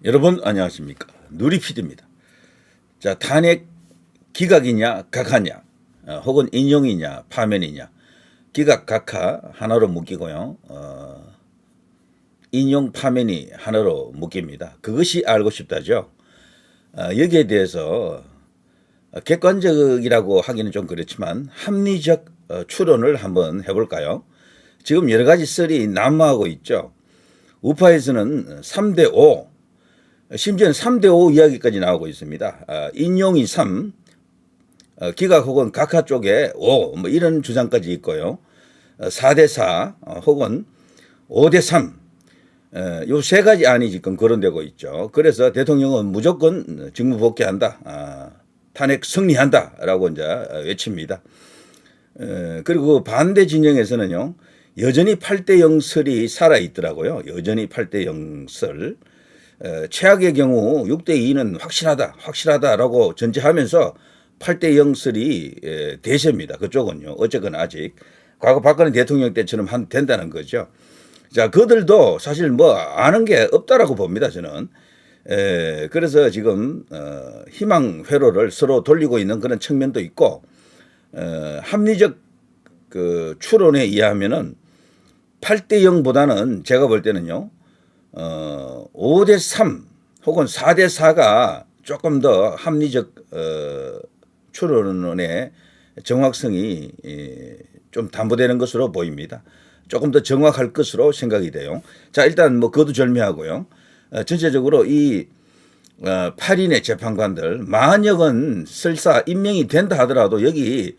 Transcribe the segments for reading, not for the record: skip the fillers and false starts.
여러분 안녕하십니까. 누리피디입니다. 자, 탄핵 기각이냐 각하냐 혹은 인용이냐 파면이냐. 기각 각하 하나로 묶이고요. 인용 파면이 하나로 묶입니다. 그것이 알고 싶다죠. 여기에 대해서 객관적이라고 하기는 좀 그렇지만 합리적 추론을 한번 해볼까요? 지금 여러 가지 썰이 난무하고 있죠. 우파에서는 3대5 심지어는 3대5 이야기까지 나오고 있습니다. 인용이 3, 기각 혹은 각하 쪽에 5, 뭐 이런 주장까지 있고요. 4대4 혹은 5대3 요 세 가지 안이 지금 거론되고 있죠. 그래서 대통령은 무조건 직무 복귀한다, 탄핵 승리한다라고 이제 외칩니다. 그리고 반대 진영에서는요, 여전히 8대0 설이 살아 있더라고요. 여전히 8대0 설. 최악의 경우 6대2는 확실하다라고 전제하면서 8대0 설이 대세입니다. 그쪽은요. 어쨌거나 아직 과거 박근혜 대통령 때처럼 된다는 거죠. 자, 그들도 사실 뭐 아는 게 없다라고 봅니다. 저는. 그래서 지금 희망 회로를 서로 돌리고 있는 그런 측면도 있고, 합리적 그 추론에 의하면은 8대0보다는 제가 볼 때는요, 5대3 혹은 4대4가 조금 더 합리적 추론의 정확성이 좀 담보되는 것으로 보입니다. 조금 더 정확할 것으로 생각이 돼요. 자, 일단 뭐 거두절미하고요. 전체적으로 이 8인의 재판관들 만약은 설사 임명이 된다 하더라도 여기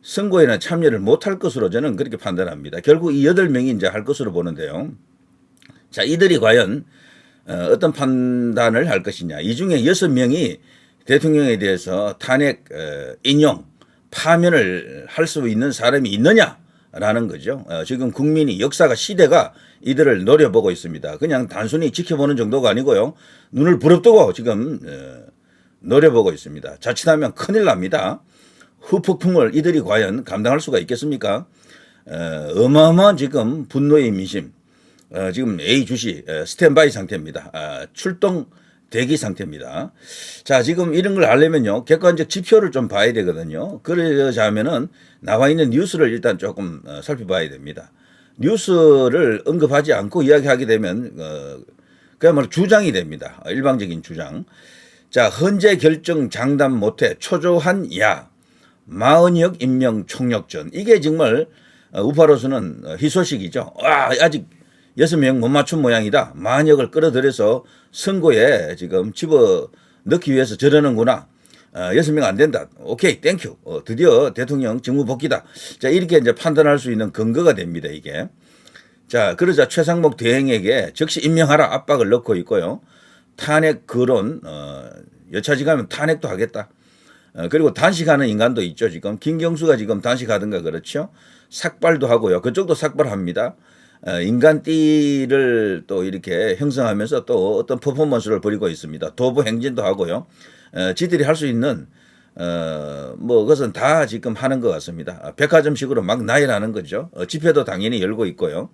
선고에는 참여를 못할 것으로 저는 그렇게 판단합니다. 결국 이 8명이 이제 할 것으로 보는데요. 자, 이들이 과연 어떤 판단을 할 것이냐. 이 중에 6명이 대통령에 대해서 탄핵 인용, 파면을 할 수 있는 사람이 있느냐라는 거죠. 지금 국민이 역사가 시대가 이들을 노려보고 있습니다. 그냥 단순히 지켜보는 정도가 아니고요. 눈을 부릅뜨고 지금 노려보고 있습니다. 자칫하면 큰일 납니다. 후폭풍을 이들이 과연 감당할 수가 있겠습니까? 어마어마한 지금 분노의 민심, 지금 A 주시 스탠바이 상태입니다. 출동 대기 상태입니다. 자, 지금 이런 걸 알려면요, 객관적 지표를 좀 봐야 되거든요. 그러자면은 나와 있는 뉴스를 일단 조금 살펴봐야 됩니다. 뉴스를 언급하지 않고 이야기하게 되면 그야말로 주장이 됩니다. 일방적인 주장. 자, 헌재 결정 장담 못해 초조한 야. 마은혁 임명 총력전. 이게 정말 우파로서는 희소식이죠. 아직 6명 못 맞춘 모양이다. 마은혁을 끌어들여서 선고에 지금 집어넣기 위해서 저러는구나. 6명 안 된다. 오케이, 땡큐. 드디어 대통령 직무 복귀다. 자, 이렇게 이제 판단할 수 있는 근거가 됩니다, 이게. 자, 그러자 최상목 대행에게 즉시 임명하라 압박을 넣고 있고요. 탄핵 거론, 여차지 가면 탄핵도 하겠다. 그리고 단식하는 인간도 있죠. 지금 김경수가 지금 단식하든가 그렇죠. 삭발도 하고요. 그쪽도 삭발합니다. 인간띠를 또 이렇게 형성하면서 또 어떤 퍼포먼스를 벌이고 있습니다. 도부 행진도 하고요. 지들이 할 수 있는 뭐 그것은 다 지금 하는 것 같습니다. 백화점식으로 막 나열하는 거죠. 집회도 당연히 열고 있고요.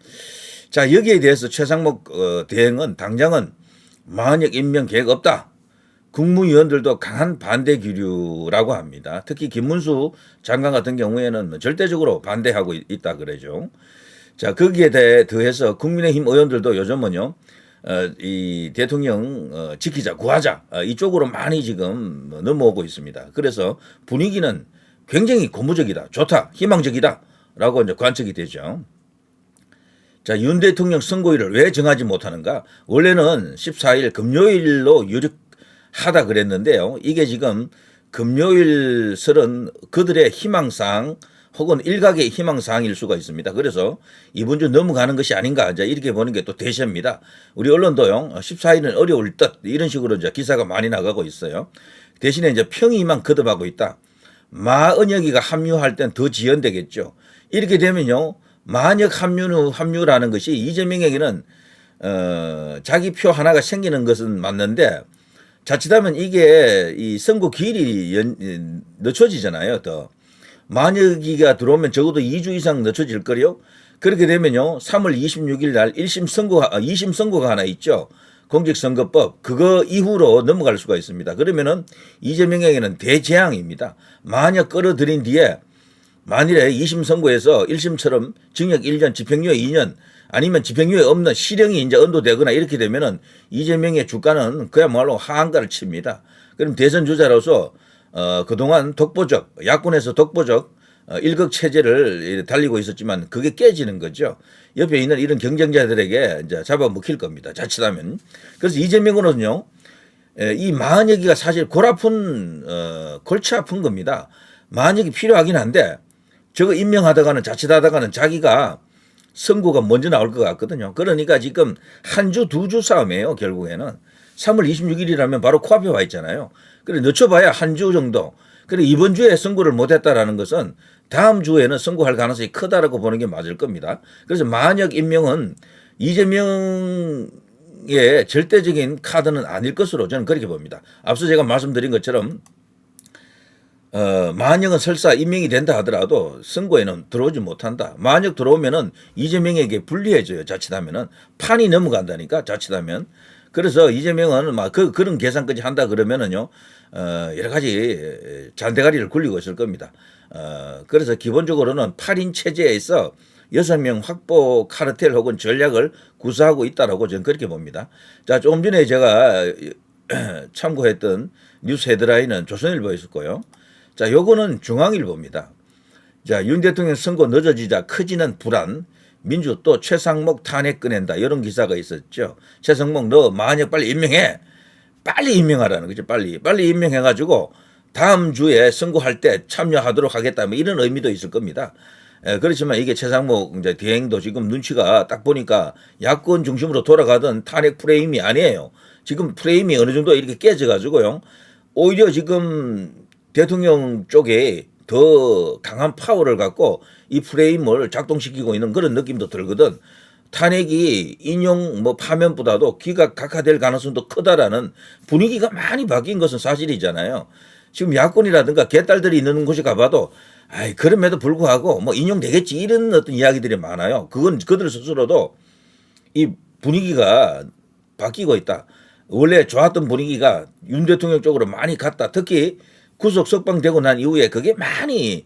자, 여기에 대해서 최상목 대행은 당장은 마은혁 임명 계획 없다. 국무위원들도 강한 반대 기류라고 합니다. 특히 김문수 장관 같은 경우에는 절대적으로 반대하고 있다 그러죠. 자, 거기에 더해서 국민의힘 의원들도 요즘은요, 이 대통령 지키자, 구하자 이쪽으로 많이 지금 넘어오고 있습니다. 그래서 분위기는 굉장히 고무적이다, 좋다, 희망적이다라고 이제 관측이 되죠. 자, 윤 대통령 선고일을 왜 정하지 못하는가? 원래는 14일 금요일로 하다 그랬는데요. 이게 지금 금요일 설은 그들의 희망사항 혹은 일각의 희망사항일 수가 있습니다. 그래서 이번 주 넘어가는 것이 아닌가 이제 이렇게 보는 게 또 대세입니다. 우리 언론도요, 14일은 어려울 듯 이런 식으로 이제 기사가 많이 나가고 있어요. 대신에 이제 평의만 거듭하고 있다. 마은혁이가 합류할 땐 더 지연되겠죠. 이렇게 되면요, 만약 합류라는 것이 이재명에게는 자기 표 하나가 생기는 것은 맞는데 자칫하면 이게 이 선거 기일이 늦춰지잖아요. 더 만약이가 들어오면 적어도 2주 이상 늦춰질 거요. 그렇게 되면요, 3월 26일 날 2심 선고가 하나 있죠. 공직선거법. 그거 이후로 넘어갈 수가 있습니다. 그러면은 이재명에게는 대재앙입니다. 만약 끌어들인 뒤에 만일에 2심 선고에서 1심처럼 징역 1년, 집행유예 2년 아니면 집행유예 없는 실형이 이제 언도되거나 이렇게 되면은 이재명의 주가는 그야말로 하한가를 칩니다. 그럼 대선 주자로서 그동안 독보적, 야권에서 독보적 일극 체제를 달리고 있었지만 그게 깨지는 거죠. 옆에 있는 이런 경쟁자들에게 이제 잡아먹힐 겁니다. 자칫하면. 그래서 이재명으로는요, 이 만역이가 사실 골치 아픈 겁니다. 만역이 필요하긴 한데 저거 임명하다가는 자칫하다가는 자기가 선고가 먼저 나올 것 같거든요. 그러니까 지금 한 주, 두 주 싸움이에요. 결국에는 3월 26일이라면 바로 코앞에 와 있잖아요. 그래 늦춰봐야 한 주 정도. 그래 이번 주에 선고를 못했다라는 것은 다음 주에는 선고할 가능성이 크다라고 보는 게 맞을 겁니다. 그래서 만약 임명은 이재명의 절대적인 카드는 아닐 것으로 저는 그렇게 봅니다. 앞서 제가 말씀드린 것처럼 만약은 설사 임명이 된다 하더라도 선거에는 들어오지 못한다. 만약 들어오면은 이재명에게 불리해져요. 자칫하면은 판이 넘어간다니까. 자칫하면. 그래서 이재명은 막 그런 계산까지 한다 그러면은요, 여러 가지 잔대가리를 굴리고 있을 겁니다. 그래서 기본적으로는 8인 체제에서 6명 확보 카르텔 혹은 전략을 구사하고 있다라고 저는 그렇게 봅니다. 자, 조금 전에 제가 참고했던 뉴스 헤드라인은 조선일보에 있었고요. 자, 요거는 중앙일보입니다. 자, 윤 대통령 선거 늦어지자 커지는 불안, 민주 또 최상목 탄핵 꺼낸다. 이런 기사가 있었죠. 최상목 너 만약 빨리 임명해. 빨리 임명하라는 거죠. 빨리 임명해가지고 다음 주에 선거할 때 참여하도록 하겠다. 뭐 이런 의미도 있을 겁니다. 그렇지만 이게 최상목 이제 대행도 지금 눈치가 딱 보니까 야권 중심으로 돌아가던 탄핵 프레임이 아니에요. 지금 프레임이 어느 정도 이렇게 깨져가지고요. 오히려 지금 대통령 쪽에 더 강한 파워를 갖고 이 프레임을 작동시키고 있는 그런 느낌도 들거든. 탄핵이 인용 파면보다도 각하될 가능성도 크다라는 분위기가 많이 바뀐 것은 사실이잖아요. 지금 야권이라든가 개딸들이 있는 곳에 가봐도 그럼에도 불구하고 인용되겠지 이런 어떤 이야기들이 많아요. 그건 그들 스스로도 이 분위기가 바뀌고 있다. 원래 좋았던 분위기가 윤 대통령 쪽으로 많이 갔다. 특히 구속 석방되고 난 이후에 그게 많이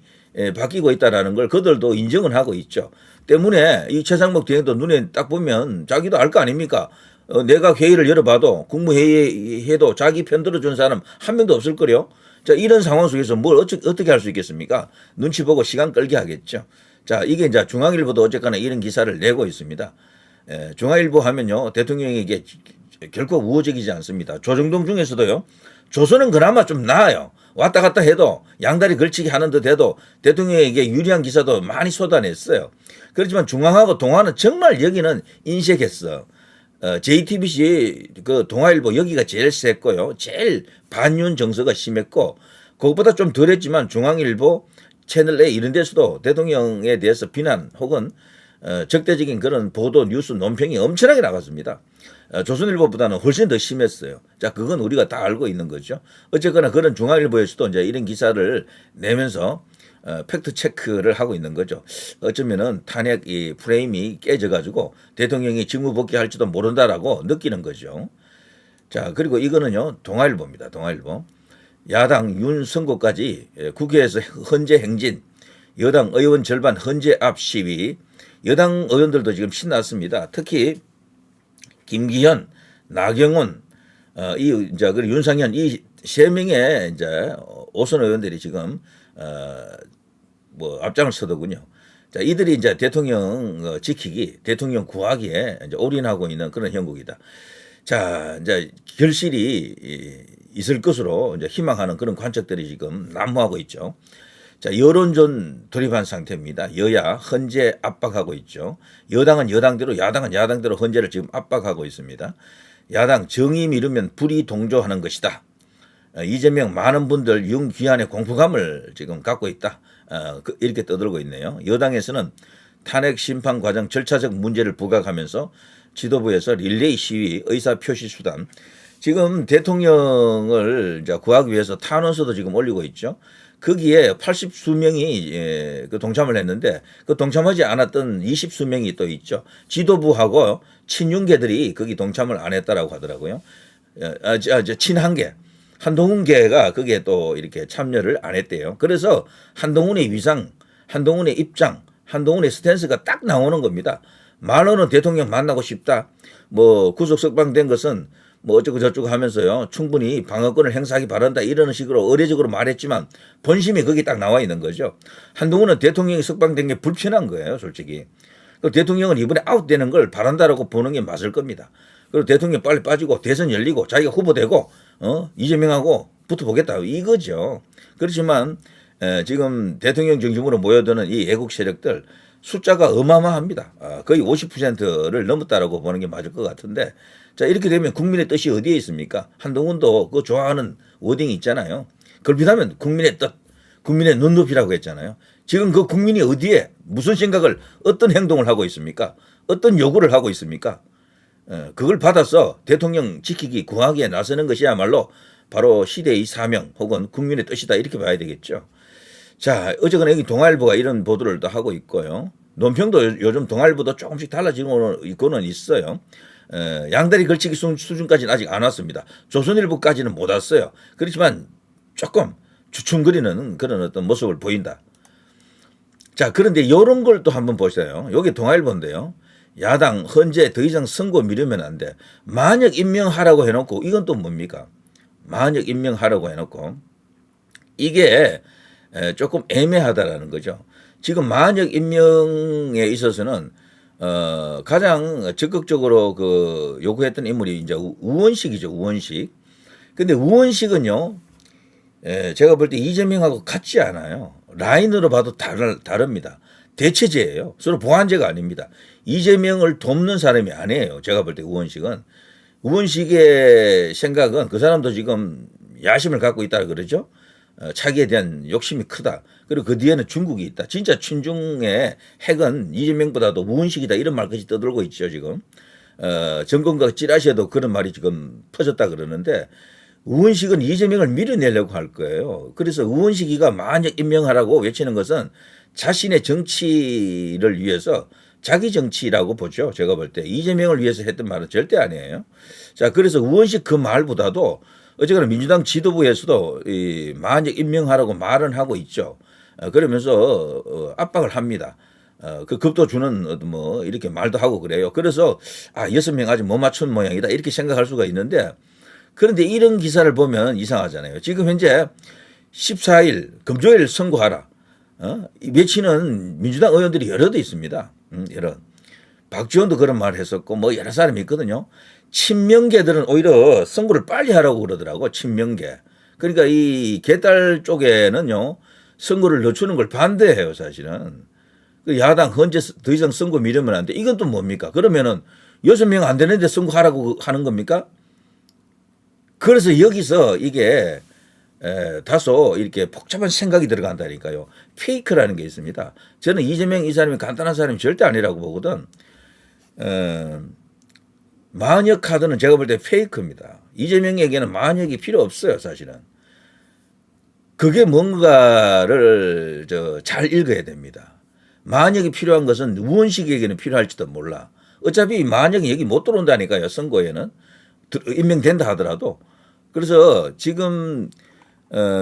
바뀌고 있다라는 걸 그들도 인정을 하고 있죠. 때문에 이 최상목 대행도 눈에 딱 보면 자기도 알 거 아닙니까? 내가 회의를 열어봐도 국무회의 해도 자기 편 들어준 사람 한 명도 없을 거요. 자, 이런 상황 속에서 뭘 어떻게 할 수 있겠습니까? 눈치 보고 시간 끌게 하겠죠. 자, 이게 이제 중앙일보도 어쨌거나 이런 기사를 내고 있습니다. 중앙일보 하면요, 대통령에게 결코 우호적이지 않습니다. 조정동 중에서도요, 조선은 그나마 좀 나아요. 왔다 갔다 해도 양다리 걸치기 하는 듯 해도 대통령에게 유리한 기사도 많이 쏟아냈어요. 그렇지만 중앙하고 동아는 정말 여기는 인색했어. JTBC 그 동아일보 여기가 제일 셌고요. 제일 반윤 정서가 심했고 그것보다 좀 덜했지만 중앙일보 채널 A 이런 데서도 대통령에 대해서 비난 혹은 적대적인 그런 보도 뉴스 논평이 엄청나게 나갔습니다. 조선일보보다는 훨씬 더 심했어요. 자, 그건 우리가 다 알고 있는 거죠. 어쨌거나 그런 중앙일보에서도 이제 이런 기사를 내면서 팩트 체크를 하고 있는 거죠. 어쩌면은 탄핵 이 프레임이 깨져가지고 대통령이 직무 복귀할지도 모른다라고 느끼는 거죠. 자, 그리고 이거는요, 동아일보입니다. 동아일보. 야당 윤 선고까지 국회에서 헌재 행진, 여당 의원 절반 헌재 앞 시위, 여당 의원들도 지금 신났습니다. 특히 김기현, 나경원, 이제 그 윤상현 이 세 명의 이제 오선 의원들이 지금 앞장을 서더군요. 자, 이들이 이제 대통령 지키기, 대통령 구하기에 이제 올인하고 있는 그런 형국이다. 자, 이제 결실이 있을 것으로 이제 희망하는 그런 관측들이 지금 난무하고 있죠. 자, 여론전 돌입한 상태입니다. 여야 헌재 압박하고 있죠. 여당은 여당대로, 야당은 야당대로 헌재를 지금 압박하고 있습니다. 야당 정의 미루면 불이 동조하는 것이다. 이재명 많은 분들 윤귀한의 공포감을 지금 갖고 있다. 이렇게 떠들고 있네요. 여당에서는 탄핵 심판 과정 절차적 문제를 부각하면서 지도부에서 릴레이 시위, 의사 표시 수단. 지금 대통령을 이제 구하기 위해서 탄원서도 지금 올리고 있죠. 거기에 80수명이 그 동참을 했는데 그 동참하지 않았던 20수명이 또 있죠. 지도부하고 친윤계들이 거기 동참을 안 했다라고 하더라고요. 친한계. 한동훈계가 거기에 또 이렇게 참여를 안 했대요. 그래서 한동훈의 위상, 한동훈의 입장, 한동훈의 스탠스가 딱 나오는 겁니다. 말로는 대통령 만나고 싶다. 뭐 구속 석방된 것은 뭐 어쩌고 저쩌고 하면서요. 충분히 방어권을 행사하기 바란다. 이런 식으로 의례적으로 말했지만 본심이 거기 딱 나와 있는 거죠. 한동훈은 대통령이 석방된 게 불편한 거예요. 솔직히. 대통령은 이번에 아웃되는 걸 바란다라고 보는 게 맞을 겁니다. 그리고 대통령 빨리 빠지고 대선 열리고 자기가 후보되고 이재명하고 붙어보겠다. 이거죠. 그렇지만 지금 대통령 중심으로 모여드는 이 애국 세력들 숫자가 어마어마합니다. 거의 50%를 넘었다라고 보는 게 맞을 것 같은데 자 이렇게 되면 국민의 뜻이 어디에 있습니까? 한동훈도 그 좋아하는 워딩이 있잖아요. 걸핏하면 국민의 뜻, 국민의 눈높이라고 했잖아요. 지금 그 국민이 어디에 무슨 생각을 어떤 행동을 하고 있습니까? 어떤 요구를 하고 있습니까? 그걸 받아서 대통령 지키기 구하기에 나서는 것이야말로 바로 시대의 사명 혹은 국민의 뜻이다 이렇게 봐야 되겠죠. 자 어쨌거나 여기 동아일보가 이런 보도를 또 하고 있고요. 논평도 요즘 동아일보도 조금씩 달라지고는 있어요. 양다리 걸치기 수준까지는 아직 안 왔습니다. 조선일보까지는 못 왔어요. 그렇지만 조금 주춤거리는 그런 어떤 모습을 보인다. 자 그런데 이런 걸 또 한번 보세요. 여기 동아일보인데요. 야당 헌재 더 이상 선고 미루면 안 돼. 만약 임명하라고 해놓고 이건 또 뭡니까? 만약 임명하라고 해놓고 이게 조금 애매하다라는 거죠. 지금 만약 임명에 있어서는 가장 적극적으로 그 요구했던 인물이 이제 우원식이죠. 우원식. 근데 우원식은요. 제가 볼 때 이재명하고 같지 않아요. 라인으로 봐도 다릅니다. 대체제예요. 서로 보완제가 아닙니다. 이재명을 돕는 사람이 아니에요. 제가 볼 때 우원식은. 우원식의 생각은 그 사람도 지금 야심을 갖고 있다 그러죠. 자기에 대한 욕심이 크다. 그리고 그 뒤에는 중국이 있다. 진짜 친중의 핵은 이재명보다도 우원식이다. 이런 말까지 떠들고 있죠. 지금. 정권과 찌라시에도 그런 말이 지금 퍼졌다 그러는데 우원식은 이재명을 밀어내려고 할 거예요. 그래서 우원식이가 만약 임명하라고 외치는 것은 자신의 정치를 위해서 자기 정치라고 보죠. 제가 볼 때. 이재명을 위해서 했던 말은 절대 아니에요. 자, 그래서 우원식 그 말보다도 어쨌거나 민주당 지도부에서도 이 만약 임명하라고 말은 하고 있죠. 그러면서 압박을 합니다. 그 급도 주는 뭐 이렇게 말도 하고 그래요. 그래서 6명 아직 못 맞춘 모양이다 이렇게 생각할 수가 있는데 그런데 이런 기사를 보면 이상하잖아요. 지금 현재 14일 금요일 선고하라. 외치는 민주당 의원들이 여러 대 있습니다. 여러. 박지원도 그런 말을 했었고 뭐 여러 사람이 있거든요. 친명계들은 오히려 선거를 빨리 하라고 그러더라고. 친명계. 그러니까 이 개딸 쪽에는요. 선거를 늦추는 걸 반대해요. 사실은. 야당 헌재 더 이상 선거 미루면 안 돼. 이건 또 뭡니까? 그러면은 6명 안 되는데 선거하라고 하는 겁니까? 그래서 여기서 이게 다소 이렇게 복잡한 생각이 들어간다니까요. 페이크라는 게 있습니다. 저는 이재명 이 사람이 간단한 사람이 절대 아니라고 보거든. 만역 카드는 제가 볼 때 페이크입니다. 이재명에게는 만역이 필요 없어요, 사실은. 그게 뭔가를 잘 읽어야 됩니다. 만역이 필요한 것은 우원식에게는 필요할지도 몰라. 어차피 만역이 여기 못 들어온다니까요, 선거에는. 임명된다 하더라도. 그래서 지금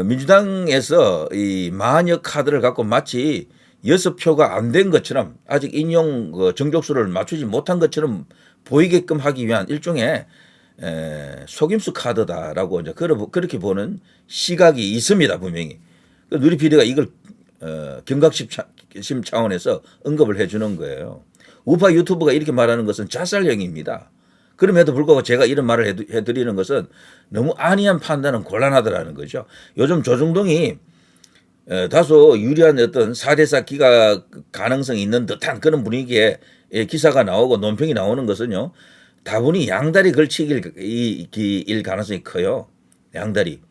민주당에서 이 만역 카드를 갖고 마치 6표가 안 된 것처럼 아직 인용 정족수를 맞추지 못한 것처럼 보이게끔 하기 위한 일종의 속임수 카드다라고 이제 그렇게 보는 시각이 있습니다, 분명히. 누리 PD가 이걸 경각심 차원에서 언급을 해주는 거예요. 우파 유튜브가 이렇게 말하는 것은 자살행위입니다. 그럼에도 불구하고 제가 이런 말을 해드리는 것은 너무 안이한 판단은 곤란하더라는 거죠. 요즘 조중동이 다소 유리한 어떤 4대4 기각 가능성이 있는 듯한 그런 분위기에 기사가 나오고 논평이 나오는 것은요. 다분히 양다리 걸치기일 가능성이 커요. 양다리.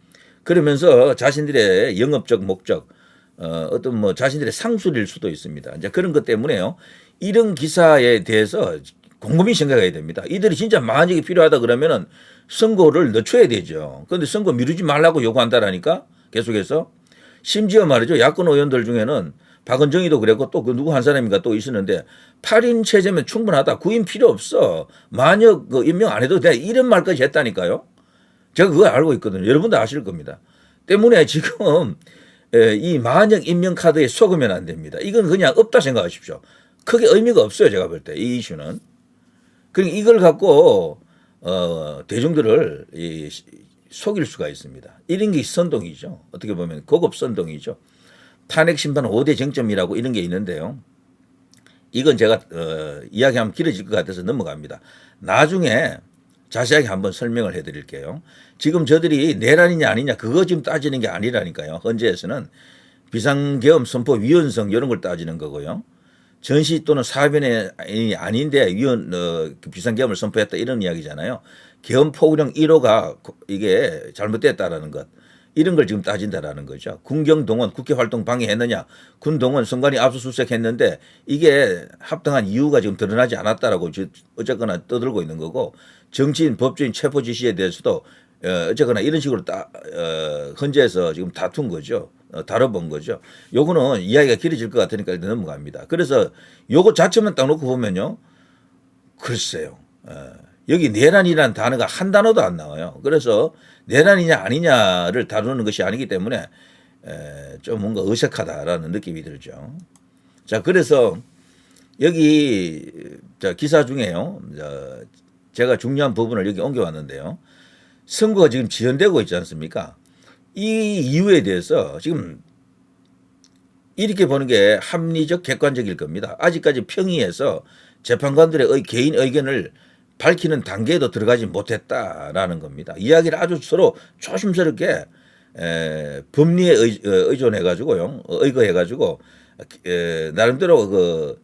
그러면서 자신들의 영업적 목적, 어떤 뭐 자신들의 상술일 수도 있습니다. 이제 그런 것 때문에요. 이런 기사에 대해서 곰곰이 생각해야 됩니다. 이들이 진짜 만약에 필요하다 그러면은 선거를 늦춰야 되죠. 그런데 선거 미루지 말라고 요구한다라니까 계속해서 심지어 말이죠. 야권 의원들 중에는 박은정이도 그랬고 또 그 누구 한 사람인가 또 있었는데 8인 체제면 충분하다. 9인 필요 없어. 만약 그 임명 안 해도 돼. 이런 말까지 했다니까요. 제가 그거 알고 있거든요. 여러분도 아실 겁니다. 때문에 지금 이 만약 임명 카드에 속으면 안 됩니다. 이건 그냥 없다 생각하십시오. 크게 의미가 없어요. 제가 볼 때 이 이슈는. 그러니까 이걸 갖고 대중들을 속일 수가 있습니다. 이런 게 선동이죠. 어떻게 보면 고급 선동이죠. 탄핵 심판 5대 쟁점이라고 이런 게 있는데요. 이건 제가 이야기하면 길어질 것 같아서 넘어갑니다. 나중에 자세하게 한번 설명을 해드릴게요. 지금 저들이 내란이냐 아니냐 그거 지금 따지는 게 아니라니까요. 헌재에서는 비상계엄 선포 위헌성 이런 걸 따지는 거고요. 전시 또는 사변이 아닌데 비상계엄을 선포했다 이런 이야기잖아요. 계엄 포우령 1호가 이게 잘못됐다라는 것. 이런 걸 지금 따진다라는 거죠. 군경동원 국회 활동 방해했느냐. 군동원 선관위 압수수색했는데 이게 합당한 이유가 지금 드러나지 않았다라고 어쨌거나 떠들고 있는 거고 정치인 법조인 체포 지시에 대해서도 어쨌거나 이런 식으로 헌재에서 지금 다툰 거죠. 다뤄본 거죠. 요거는 이야기가 길어질 것 같으니까 일단 넘어갑니다. 그래서 요거 자체만 딱 놓고 보면요. 글쎄요. 여기 내란이라는 단어가 한 단어도 안 나와요. 그래서 내란이냐 아니냐를 다루는 것이 아니기 때문에 좀 뭔가 어색하다라는 느낌이 들죠. 자, 그래서 여기 기사 중에요. 제가 중요한 부분을 여기 옮겨왔는데요. 선거가 지금 지연되고 있지 않습니까? 이 이유에 대해서 지금 이렇게 보는 게 합리적 객관적일 겁니다. 아직까지 평의에서 재판관들의 개인 의견을 밝히는 단계에도 들어가지 못했다라는 겁니다. 이야기를 아주 서로 조심스럽게 법리에 의존해 가지고요, 의거해 가지고 나름대로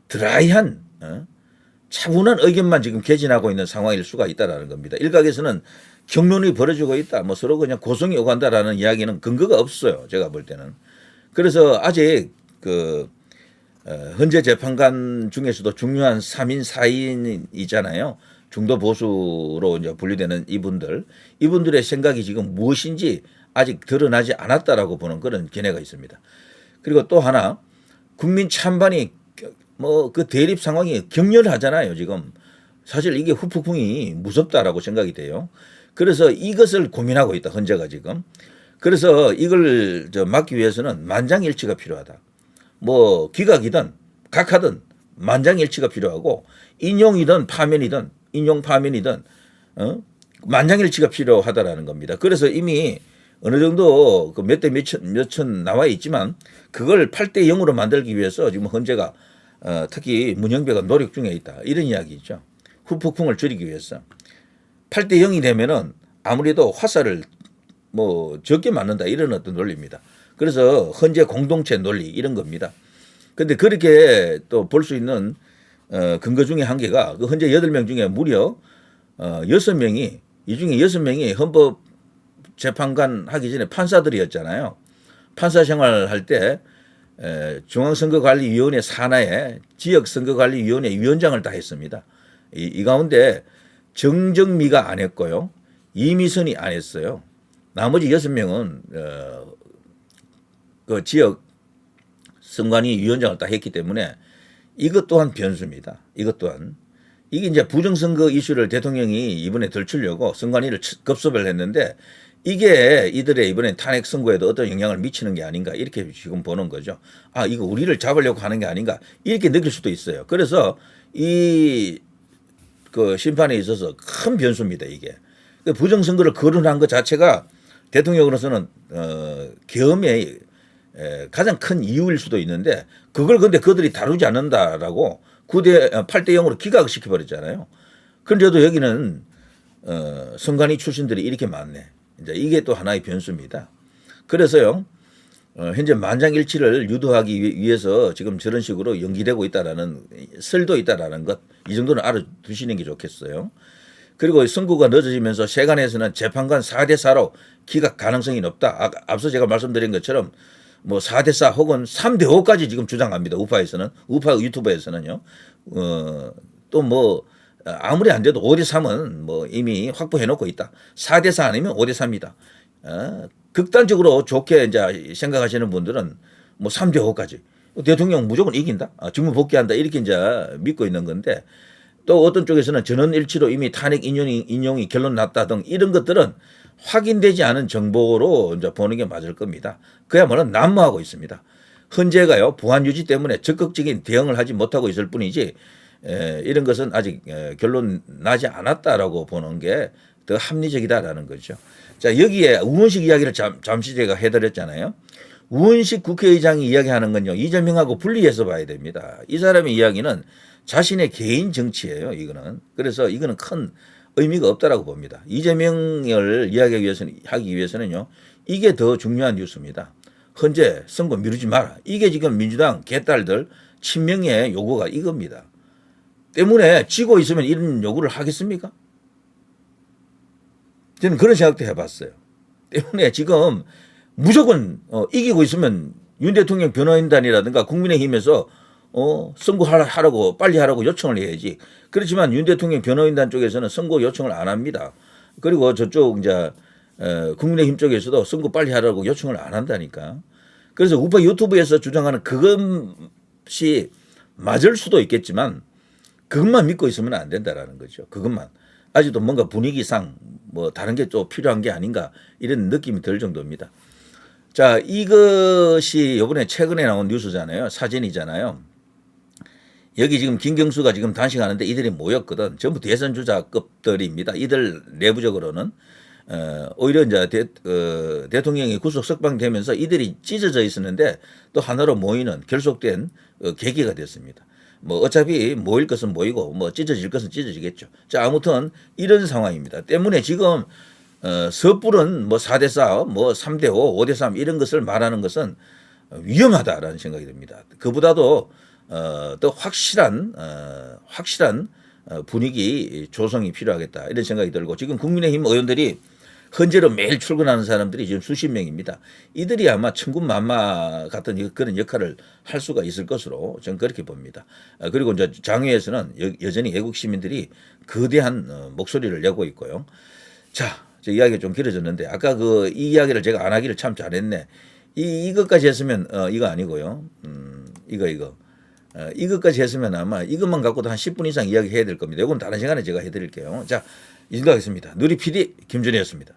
드라이한 차분한 의견만 지금 개진하고 있는 상황일 수가 있다라는 겁니다. 일각에서는 경론이 벌어지고 있다, 뭐 서로 그냥 고성이 오간다라는 이야기는 근거가 없어요. 제가 볼 때는. 그래서 아직 헌재 재판관 중에서도 중요한 3인 4인이잖아요. 중도 보수로 이제 분류되는 이분들의 생각이 지금 무엇인지 아직 드러나지 않았다라고 보는 그런 견해가 있습니다. 그리고 또 하나 국민 찬반이 뭐 그 대립 상황이 격렬하잖아요. 지금 사실 이게 후폭풍이 무섭다라고 생각이 돼요. 그래서 이것을 고민하고 있다. 헌재가 지금. 그래서 이걸 막기 위해서는 만장일치가 필요하다. 뭐 기각이든 각하든 만장일치가 필요하고 인용 파면이든 만장일치가 필요하다라는 겁니다. 그래서 이미 어느 정도 몇 대 몇천 나와 있지만 그걸 8대 0으로 만들기 위해서 지금 헌재가 특히 문영배가 노력 중에 있다. 이런 이야기죠. 후폭풍을 줄이기 위해서. 8대 0이 되면은 아무래도 화살을 뭐 적게 맞는다 이런 어떤 논리입니다. 그래서 헌재 공동체 논리 이런 겁니다. 그런데 그렇게 또 볼 수 있는 근거 중에 한 개가 그 헌재 8명 중에 무려 6명이 이 중에 6명이 헌법 재판관 하기 전에 판사들이었잖아요. 판사 생활할 때 중앙선거관리위원회 산하에 지역선거관리위원회 위원장을 다 했습니다. 이 가운데 정정미가 안 했고요. 이미선이 안 했어요. 나머지 6명은 그 지역 선관위 위원장을 다 했기 때문에 이것 또한 변수입니다. 이것 또한. 이게 이제 부정선거 이슈를 대통령이 이번에 덜추려고 선관위를 급섭을 했는데 이게 이들의 이번에 탄핵 선고에도 어떤 영향을 미치는 게 아닌가 이렇게 지금 보는 거죠. 아, 이거 우리를 잡으려고 하는 게 아닌가 이렇게 느낄 수도 있어요. 그래서 이 그 심판에 있어서 큰 변수입니다. 이게. 부정선거를 거론한 것 자체가 대통령으로서는 계엄의 가장 큰 이유일 수도 있는데 그걸 근데 그들이 다루지 않는다라고 8대 0으로 기각을 시켜버렸잖아요. 그런데도 여기는 선관위 출신들이 이렇게 많네. 이제 이게 또 하나의 변수입니다. 그래서요, 현재 만장일치를 유도하기 위해서 지금 저런 식으로 연기되고 있다라는 설도 있다라는 것, 이 정도는 알아두시는 게 좋겠어요. 그리고 선고가 늦어지면서 세간에서는 재판관 4대 4로 기각 가능성이 높다. 앞서 제가 말씀드린 것처럼 뭐 4대 4 혹은 3대 5까지 지금 주장합니다. 우파 유튜버에서는요. 또 뭐 아무리 안 돼도 5대 3은 뭐 이미 확보해 놓고 있다. 4대 4 아니면 5대 3이다. 극단적으로 좋게 이제 생각하시는 분들은 뭐 3대 5까지 대통령 무조건 이긴다, 직무 복귀한다 이렇게 이제 믿고 있는 건데 또 어떤 쪽에서는 전원일치로 이미 탄핵 인용이 결론 났다 등 이런 것들은 확인되지 않은 정보로 이제 보는 게 맞을 겁니다. 그야말로 난무하고 있습니다. 헌재가요 부안 유지 때문에 적극적인 대응을 하지 못하고 있을 뿐이지 이런 것은 아직 결론 나지 않았다라고 보는 게 더 합리적이다라는 거죠. 자, 여기에 우원식 이야기를 잠시 제가 해드렸잖아요. 우원식 국회의장이 이야기하는 건요 이재명하고 분리해서 봐야 됩니다. 이 사람의 이야기는 자신의 개인 정치예요. 이거는. 그래서 이거는 큰 의미가 없다라고 봅니다. 이재명을 하기 위해서는요 이게 더 중요한 뉴스입니다. 헌재 선거 미루지 마라. 이게 지금 민주당 개딸들 친명의 요구가 이겁니다. 때문에 지고 있으면 이런 요구를 하겠습니까? 저는 그런 생각도 해봤어요. 때문에 지금 무조건 이기고 있으면 윤 대통령 변호인단이라든가 국민의힘에서 선고하라고 빨리 하라고 요청을 해야지. 그렇지만 윤 대통령 변호인단 쪽에서는 선고 요청을 안 합니다. 그리고 저쪽 이제 국민의힘 쪽에서도 선고 빨리 하라고 요청을 안 한다니까. 그래서 우파 유튜브에서 주장하는 그것이 맞을 수도 있겠지만 그것만 믿고 있으면 안 된다라는 거죠. 그것만. 아직도 뭔가 분위기상 뭐 다른 게 또 필요한 게 아닌가 이런 느낌이 들 정도입니다. 자, 이것이 이번에 최근에 나온 뉴스잖아요. 사진이잖아요. 여기 지금 김경수가 지금 단식하는데 이들이 모였거든. 전부 대선 주자급들입니다. 이들 내부적으로는 오히려 이제 대통령이 구속 석방되면서 이들이 찢어져 있었는데 또 하나로 모이는 결속된 계기가 됐습니다. 뭐 어차피 모일 것은 모이고 뭐 찢어질 것은 찢어지겠죠. 자, 아무튼 이런 상황입니다. 때문에 지금 섣부른 뭐 4대4, 뭐 3대5, 5대3 이런 것을 말하는 것은 위험하다라는 생각이 듭니다. 그보다도 더 확실한 분위기 조성이 필요하겠다 이런 생각이 들고 지금 국민의힘 의원들이 헌재로 매일 출근하는 사람들이 지금 수십 명입니다. 이들이 아마 천군만마 같은 그런 역할을 할 수가 있을 것으로 저는 그렇게 봅니다. 그리고 이제 장외에서는 여전히 애국 시민들이 거대한 목소리를 내고 있고요. 자, 저 이야기가 좀 길어졌는데 아까 이 이야기를 제가 안 하기를 참 잘했네. 이것까지 했으면 이거 아니고요. 이것까지 했으면 아마 이것만 갖고도 한 10분 이상 이야기해야 될 겁니다. 이건 다른 시간에 제가 해드릴게요. 자, 이 정도 하겠습니다. 누리 PD 김준희였습니다.